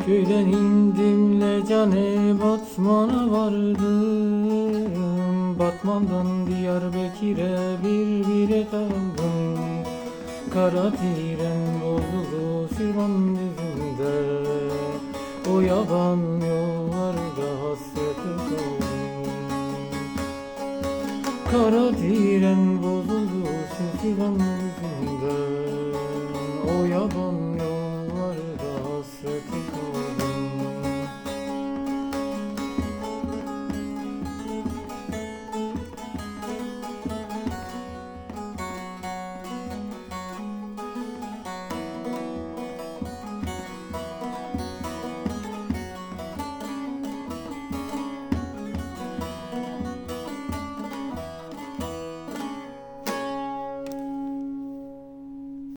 Köyden indim Lecane Batman'a vardım. Batman'dan Diyarbakır'a bir bilet aldım. Kara tren bozuldu Sirvan yüzünde. O yaban yollarda hasrete kaldım. Kara tren bozuldu Sirvan yüzünde. O yaban yollarda hasrete kaldım.